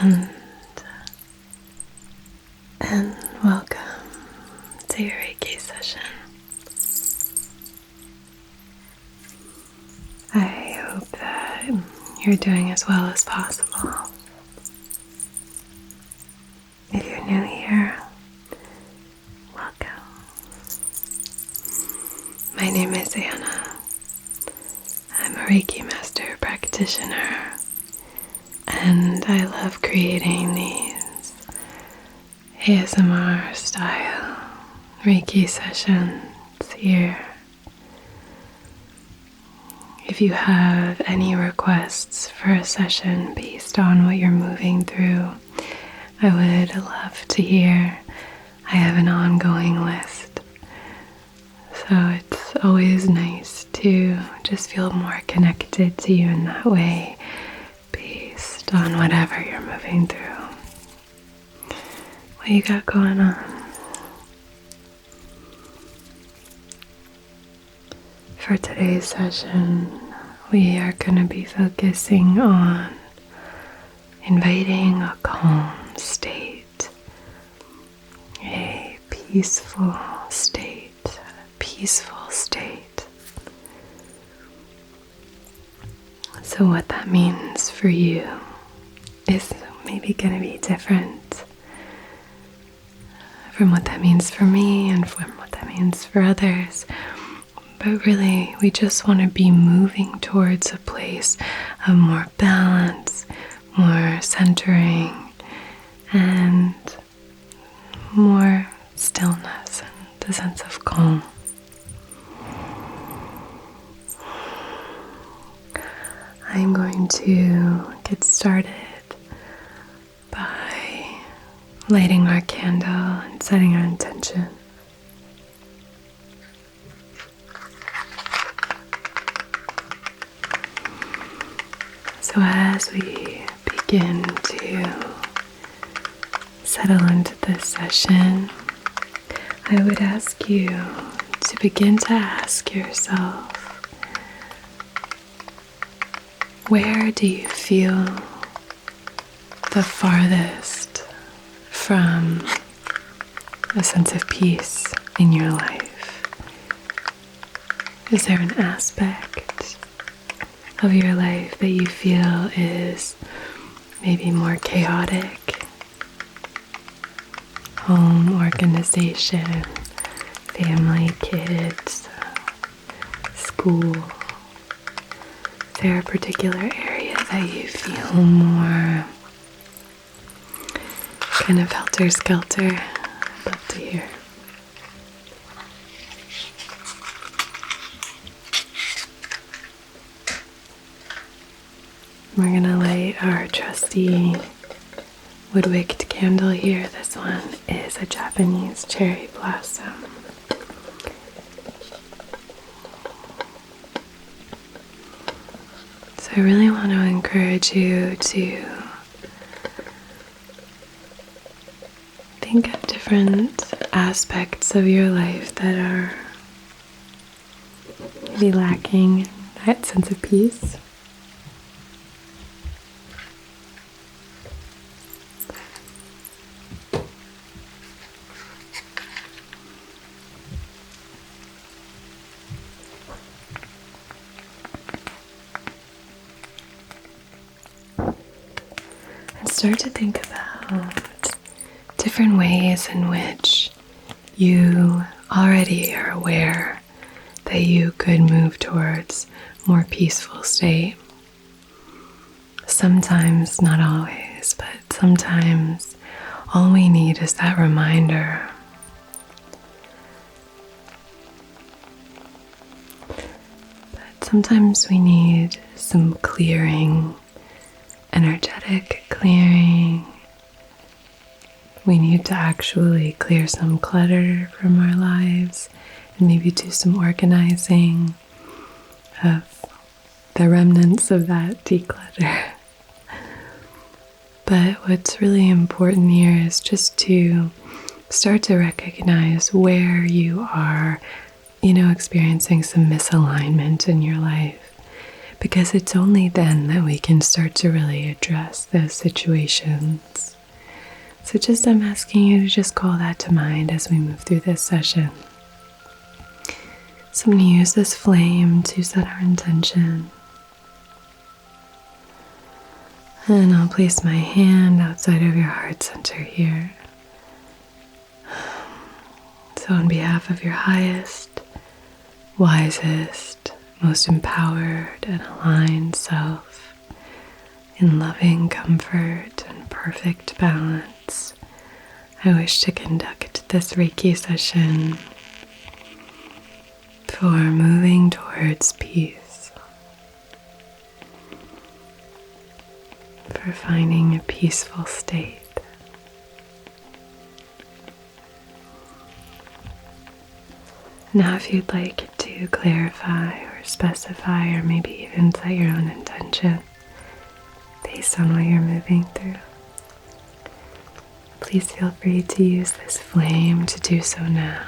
and welcome to your Reiki session. I hope that you're doing as well as possible. If you're new here, welcome. My name is Anna. I'm a Reiki Master Practitioner, and I love creating these ASMR style Reiki sessions here. If you have any requests for a session based on what you're moving through, I would love to hear. I have an ongoing list, so it's always nice to just feel more connected to you in that way based on whatever you're moving through. What you got going on? For today's session, we are going to be focusing on inviting a calm state, a peaceful state, So what that means for you is maybe going to be different from what that means for me and from what that means for others. But really, we just want to be moving towards a place of more balance, more centering, and more stillness and a sense of calm. I'm going to get started by lighting our candle and setting our intention. So as we begin to settle into this session, I would ask you to begin to ask yourself, where do you feel the farthest from a sense of peace in your life? Is there an aspect of your life that you feel is maybe more chaotic? Home, organization, family, kids, school. Is there a particular area that you feel more kind of helter-skelter? I'd love to hear. We're going to light our trusty wood-wicked candle here. This one is a Japanese cherry blossom. So I really want to encourage you to think of different aspects of your life that are maybe lacking that sense of peace. Start to think about different ways in which you already are aware that you could move towards a more peaceful state. Sometimes, not always, but sometimes all we need is that reminder. But sometimes we need some clearing, energetic clearing. We need to actually clear some clutter from our lives and maybe do some organizing of the remnants of that declutter. But what's really important here is just to start to recognize where you are, experiencing some misalignment in your life. because it's only then that we can start to really address those situations. So I'm asking you to just call that to mind as we move through this session. So I'm going to use this flame to set our intention. And I'll place my hand outside of your heart center here. So on behalf of your highest, wisest, most empowered and aligned self, in loving comfort and perfect balance, I wish to conduct this Reiki session for moving towards peace, for finding a peaceful state. Now, if you'd like to clarify or specify or maybe even set your own intention based on what you're moving through, please feel free to use this flame to do so now.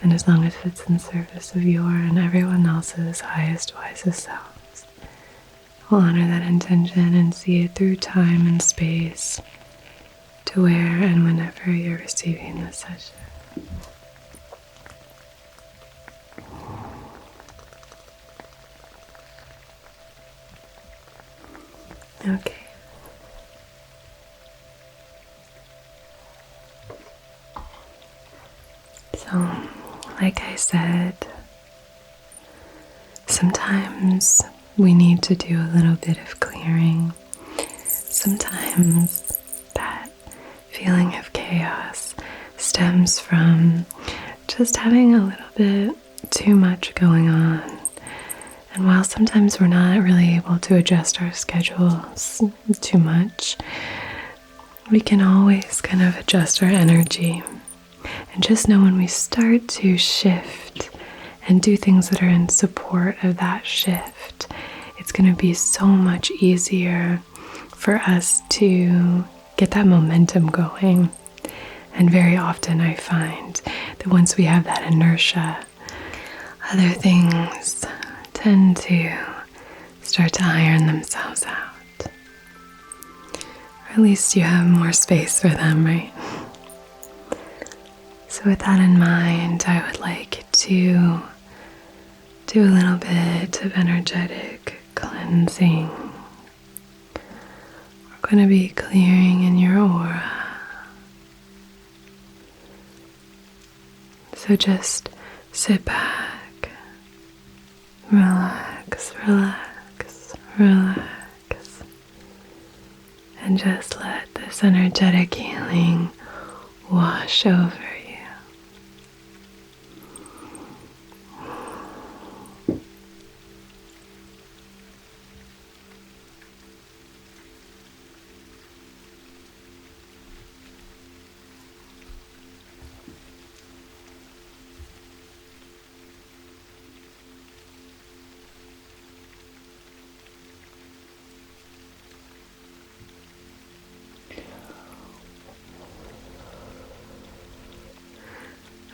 And as long as it's in service of your and everyone else's highest, wisest selves, we'll honor that intention and see it through time and space to where and whenever you're receiving this session. Okay. So, like I said, sometimes we need to do a little bit of clearing. Sometimes that feeling of chaos stems from just having a little bit too much going on. And while sometimes we're not really able to adjust our schedules too much, we can always kind of adjust our energy. And just know when we start to shift and do things that are in support of that shift, it's going to be so much easier for us to get that momentum going. And very often I find that once we have that inertia, other things tend to start to iron themselves out. Or at least you have more space for them, right? So with that in mind, I would like to do a little bit of energetic cleansing. We're going to be clearing in your aura. So just sit back, relax, relax, relax, and just let this energetic healing wash over you.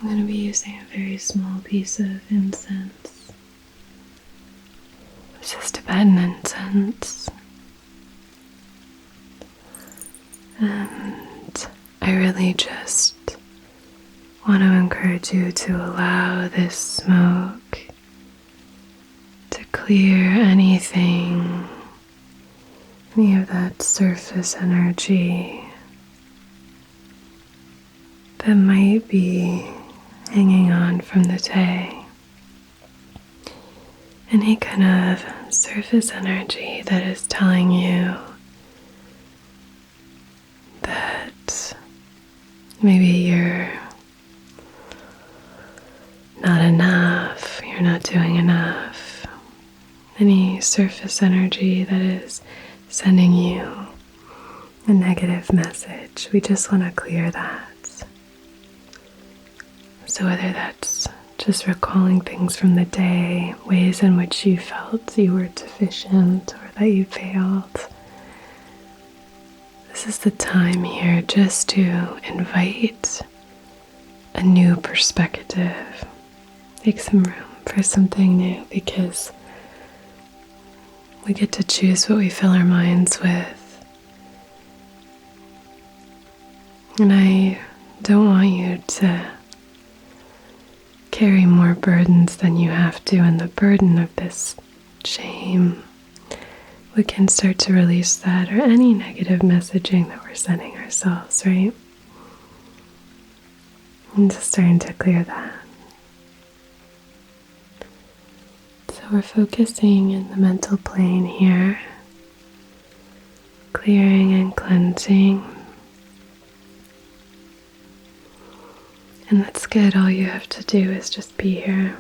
I'm going to be using a very small piece of incense. This is Tibetan incense. And I really just want to encourage you to allow this smoke to clear anything, any of that surface energy that might be hanging on from the day. Any kind of surface energy that is telling you that maybe you're not enough, you're not doing enough. Any surface energy that is sending you a negative message, we just want to clear that. So whether that's just recalling things from the day, ways in which you felt you were deficient or that you failed, this is the time here just to invite a new perspective. Make some room for something new, because We get to choose what we fill our minds with. And I don't want you to carry more burdens than you have to, and the burden of this shame, we can start to release that, or any negative messaging that we're sending ourselves, right? And just starting to clear that. So we're focusing in the mental plane here, clearing and cleansing. And that's good. All you have to do is just be here.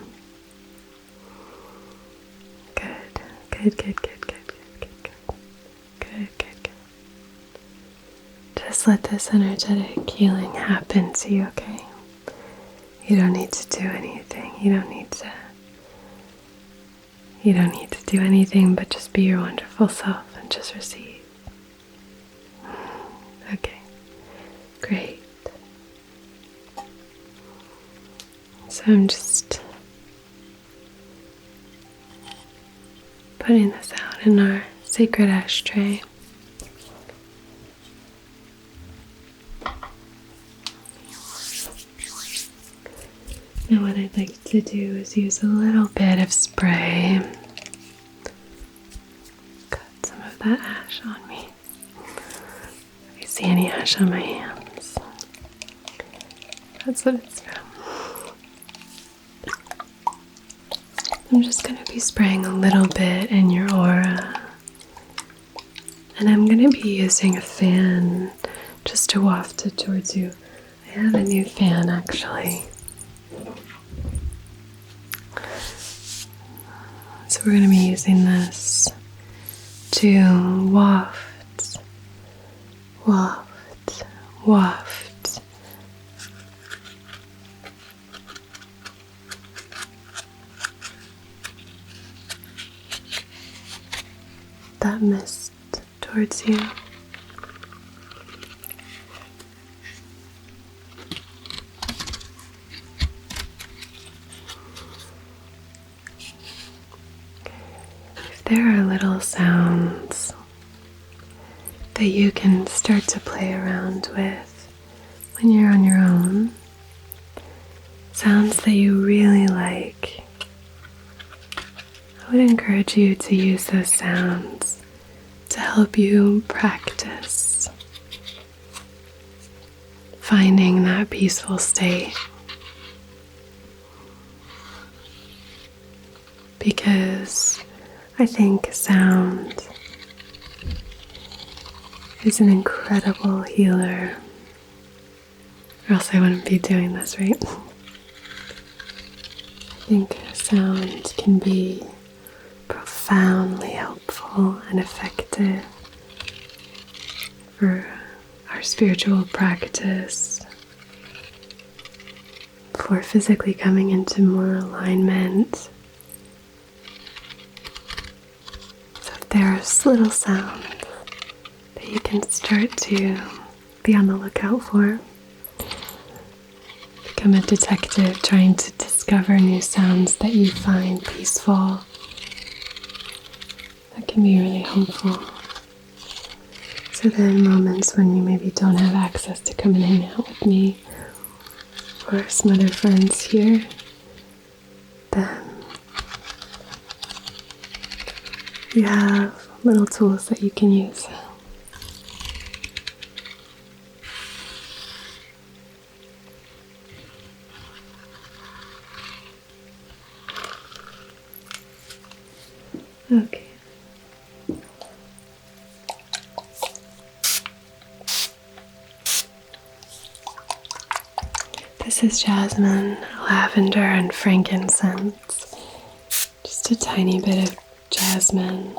Good, good, good, good, good, good, good, good, good, good, good. Just let this energetic healing happen to you, okay? You don't need to do anything. You don't need to do anything but just be your wonderful self and just receive. Okay, great. So I'm just putting this out in our sacred ashtray. And what I'd like to do is use a little bit of spray. Got some of that ash on me. If you see any ash on my hands, that's what it's from. I'm just going to be spraying a little bit in your aura. And I'm going to be using a fan just to waft it towards you. I have a new fan actually. So we're going to be using this to waft, waft, waft. That mist towards you. There are little sounds that you can start to play around with when you're on your own. Sounds that you really like. I would encourage you to use those sounds to help you practice finding that peaceful state. Because I think sound is an incredible healer, or else I wouldn't be doing this, right? I think sound can be profoundly helpful and effective for our spiritual practice, for physically coming into more alignment. There's little sounds that you can start to be on the lookout for. Become a detective trying to discover new sounds that you find peaceful. That can be really helpful. So then moments when you maybe don't have access to come and hang out with me or some other friends here, then you have little tools that you can use. Okay. This is jasmine, lavender, and frankincense. Just a tiny bit of jasmine.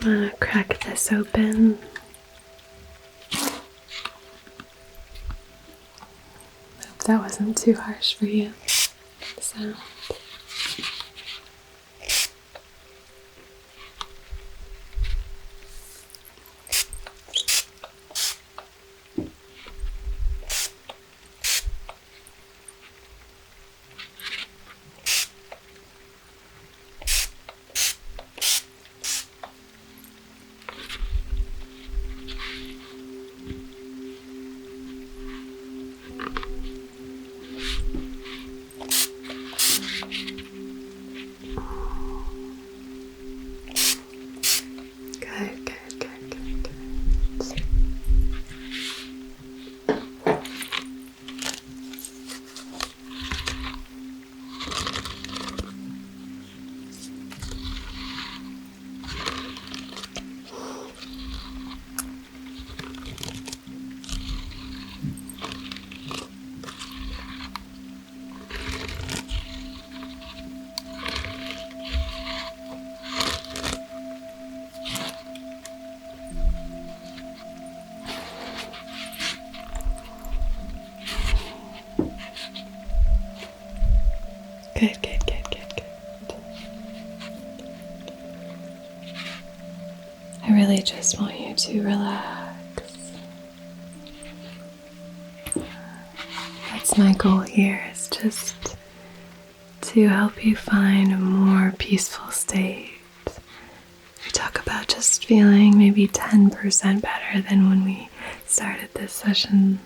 I'm going to crack this open. Hope that wasn't too harsh for you. So. Good, good, good, good, good. I really just want you to relax. That's my goal here, is just to help you find a more peaceful state. We talk about just feeling maybe 10% better than when we started this session.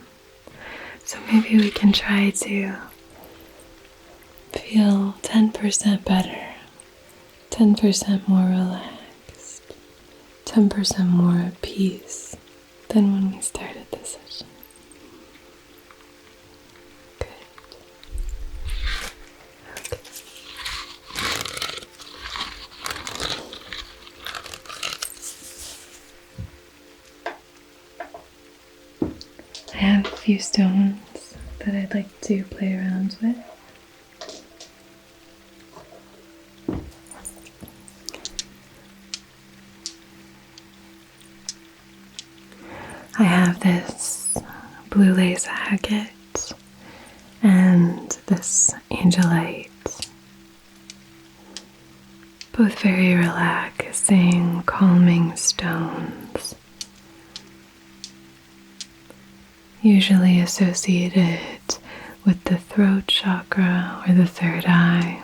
So maybe we can try to feel 10% better, 10% more relaxed, 10% more at peace than when we started this session. Good. Okay. I have a few stones that I'd like to play around with. I have this blue lace agate and this angelite, both very relaxing, calming stones, usually associated with the throat chakra or the third eye.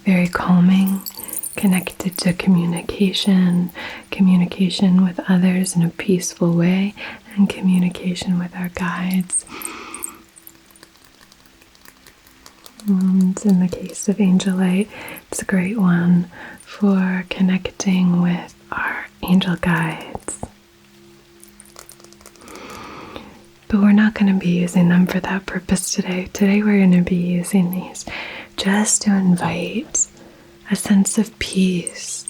Very calming, connected to communication with others in a peaceful way, and communication with our guides. And in the case of angelite, it's a great one for connecting with our angel guides. But we're not going to be using them for that purpose today. Today we're going to be using these just to invite a sense of peace.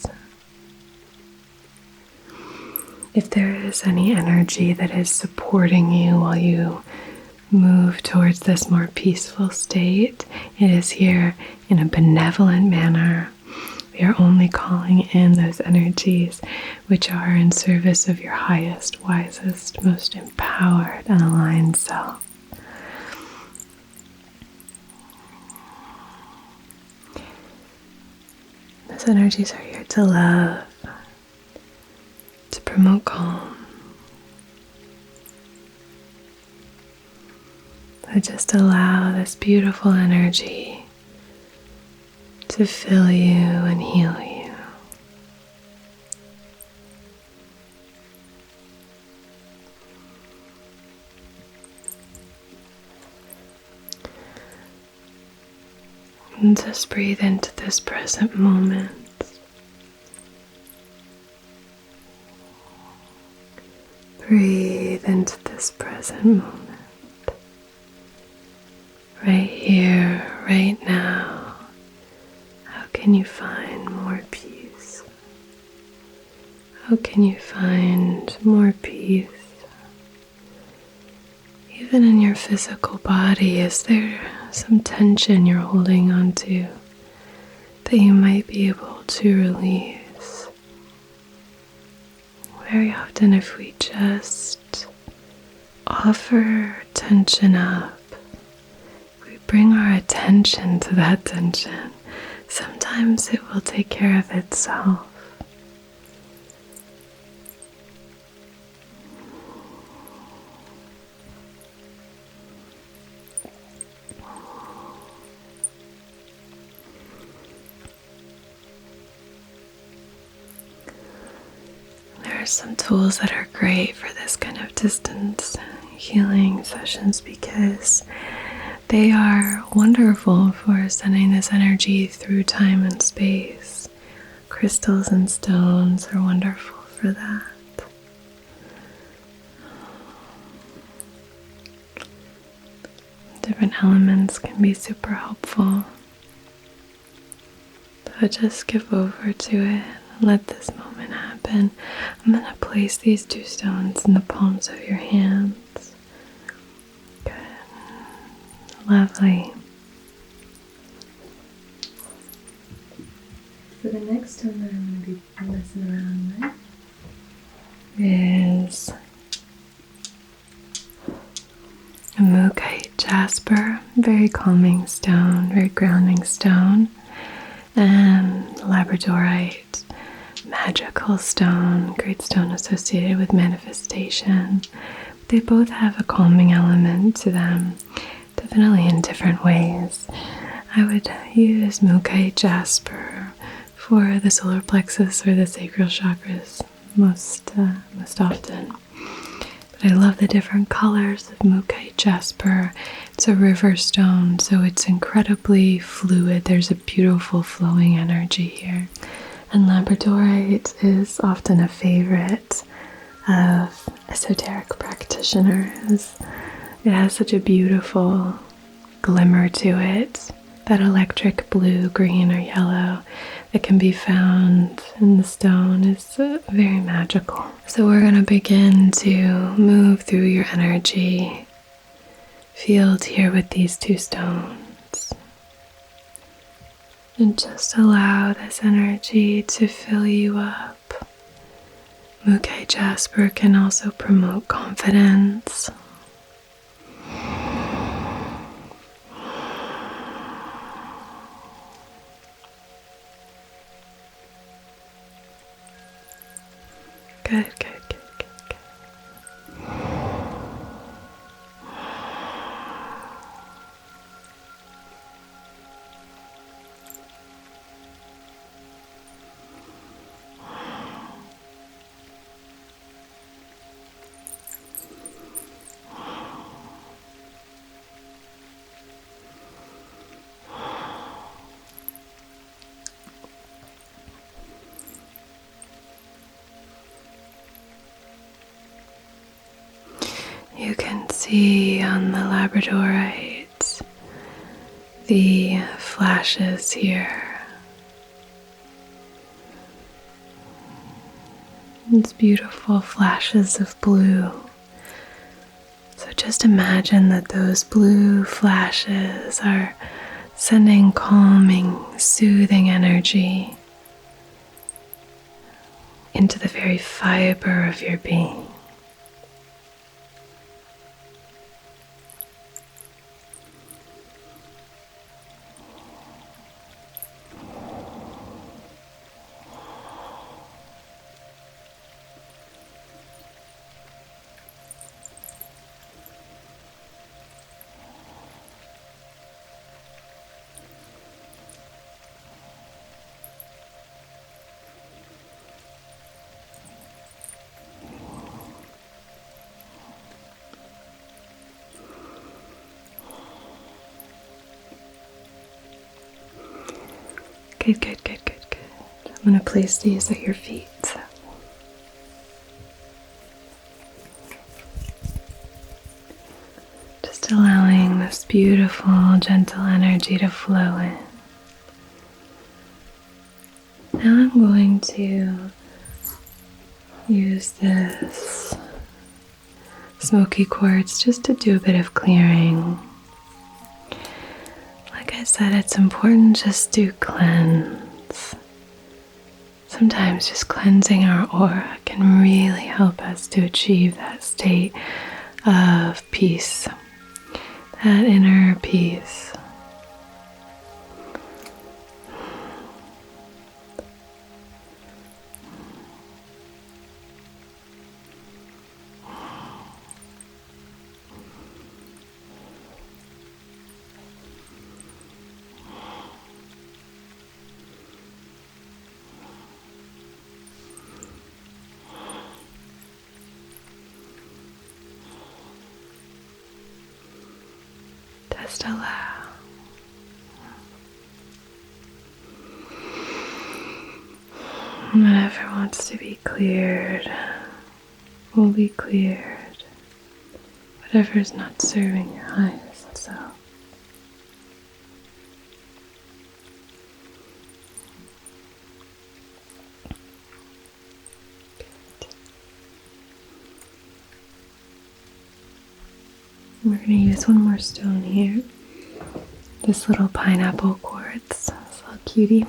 If there is any energy that is supporting you while you move towards this more peaceful state, it is here in a benevolent manner. We are only calling in those energies which are in service of your highest, wisest, most empowered and aligned self. Those energies are here to love, to promote calm. So just allow this beautiful energy to fill you and heal you. And just breathe into this present moment. Breathe into this present moment. Right here, right now. How can you find more peace? How can you find more peace? Even in your physical body, is there some tension you're holding on to that you might be able to release? Very often, if we just offer tension up, we bring our attention to that tension, sometimes it will take care of itself. There are some tools that are great for this kind of distance healing sessions because they are wonderful for sending this energy through time and space. Crystals and stones are wonderful for that. Different elements can be super helpful. So just give over to it and let this moment happen. I'm going to place these two stones in the palms of your hands. Good. Lovely. So the next stone that I'm going to be messing around with is a mookaite jasper, very calming stone, very grounding stone, and labradorite, magical stone, great stone associated with manifestation. They both have a calming element to them, definitely in different ways. I would use mookaite jasper for the solar plexus or the sacral chakras most often. But I love the different colors of mookaite jasper. It's a river stone, so it's incredibly fluid. There's a beautiful flowing energy here. And labradorite is often a favorite of esoteric practitioners. It has such a beautiful glimmer to it, that electric blue, green, or yellow that can be found in the stone is very magical. So we're going to begin to move through your energy field here with these two stones. And just allow this energy to fill you up. Mookaite jasper can also promote confidence. Good, good, good, good, good. You can see on the labradorite the flashes here. It's beautiful flashes of blue. So just imagine that those blue flashes are sending calming, soothing energy into the very fiber of your being. Good, good, good, good, good. I'm going to place these at your feet. Just allowing this beautiful, gentle energy to flow in. Now I'm going to use this smoky quartz just to do a bit of clearing. Like I said, it's important just to cleanse. Sometimes just cleansing our aura can really help us to achieve that state of peace, that inner peace. Just allow. Whatever wants to be cleared will be cleared. Whatever is not serving your highest self. We're going to use one more stone here. This little pineapple quartz. This little cutie.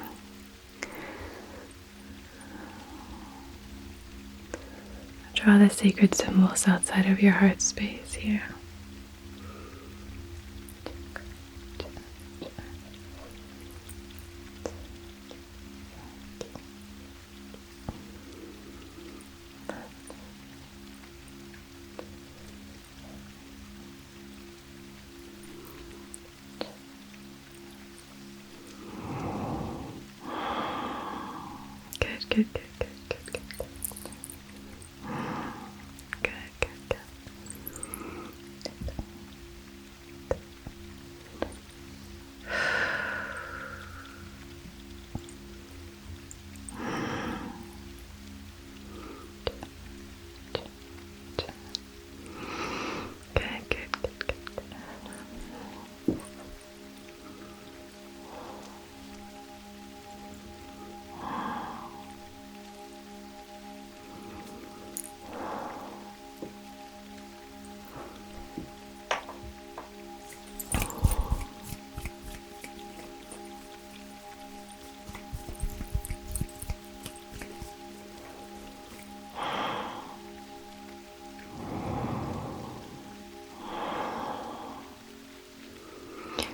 Draw the sacred symbols outside of your heart space here. Good, good, good, good, good. Good, good, good. Good, good, good, good, good.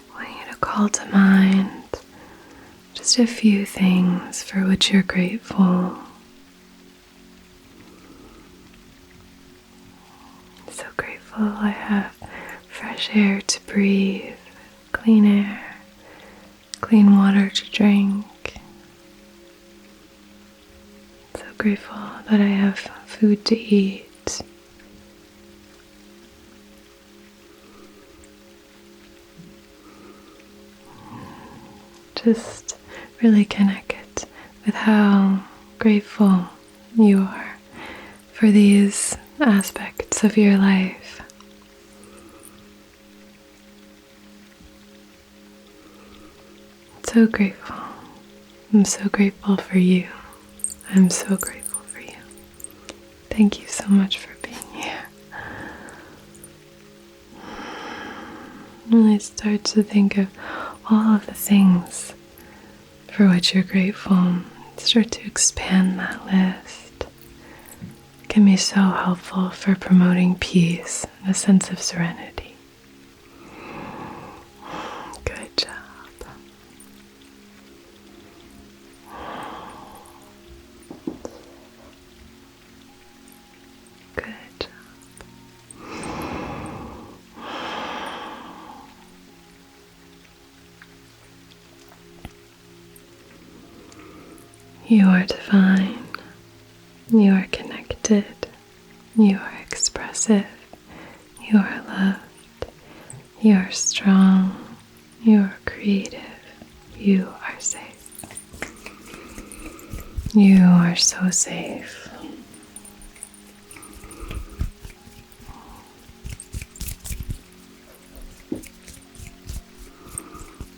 I want you to call to mind just a few things for which you're grateful. So grateful I have fresh air to breathe, clean air, clean water to drink. So grateful that I have food to eat. Just really connect with how grateful you are for these aspects of your life. So grateful. I'm so grateful for you. I'm so grateful for you. Thank you so much for being here. Really start to think of all of the things for which you're grateful. Start to expand that list. It can be so helpful for promoting peace and a sense of serenity. Good job. Good job. You are divine. You are connected. You are expressive. You are loved. You are strong. You are creative. You are safe. You are so safe.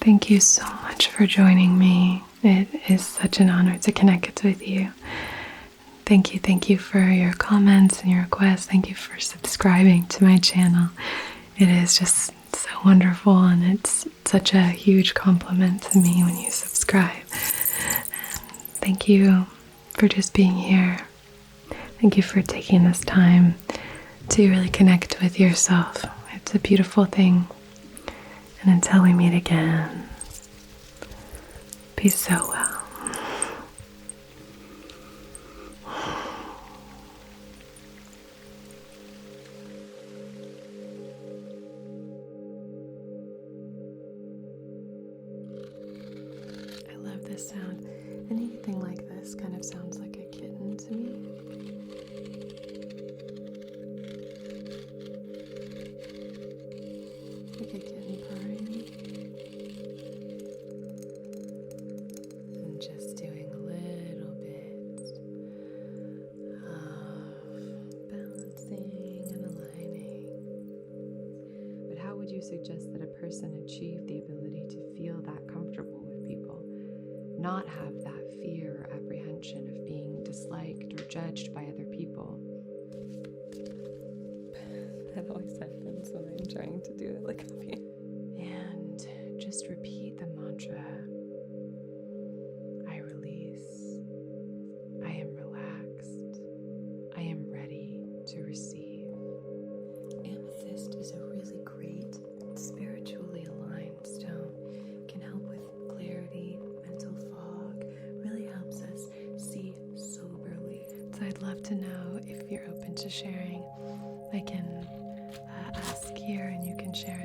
Thank you so much for joining me. It is such an honor to connect with you. Thank you for your comments and your requests. Thank you for subscribing to my channel. It is just so wonderful, and it's such a huge compliment to me when you subscribe. Thank you for just being here. Thank you for taking this time to really connect with yourself. It's a beautiful thing. And until we meet again, be so well. I love this sound. Anything like this kind of sounds like a kitten to me. Like a kitten purring. And just doing a little bit of balancing and aligning. But how would you suggest that a person achieve the ability to feel that comfortable with people? Not have that fear or apprehension of being disliked or judged by other people? That always happens when I'm trying to do it like up here. And just repeat the mantra. I release. I am relaxed. I am ready to receive. Amethyst is a really great spiritually aligned stone. Can help with clarity, mental fog, really helps us see soberly. So I'd love to know if you're open to sharing. I can ask here and you can share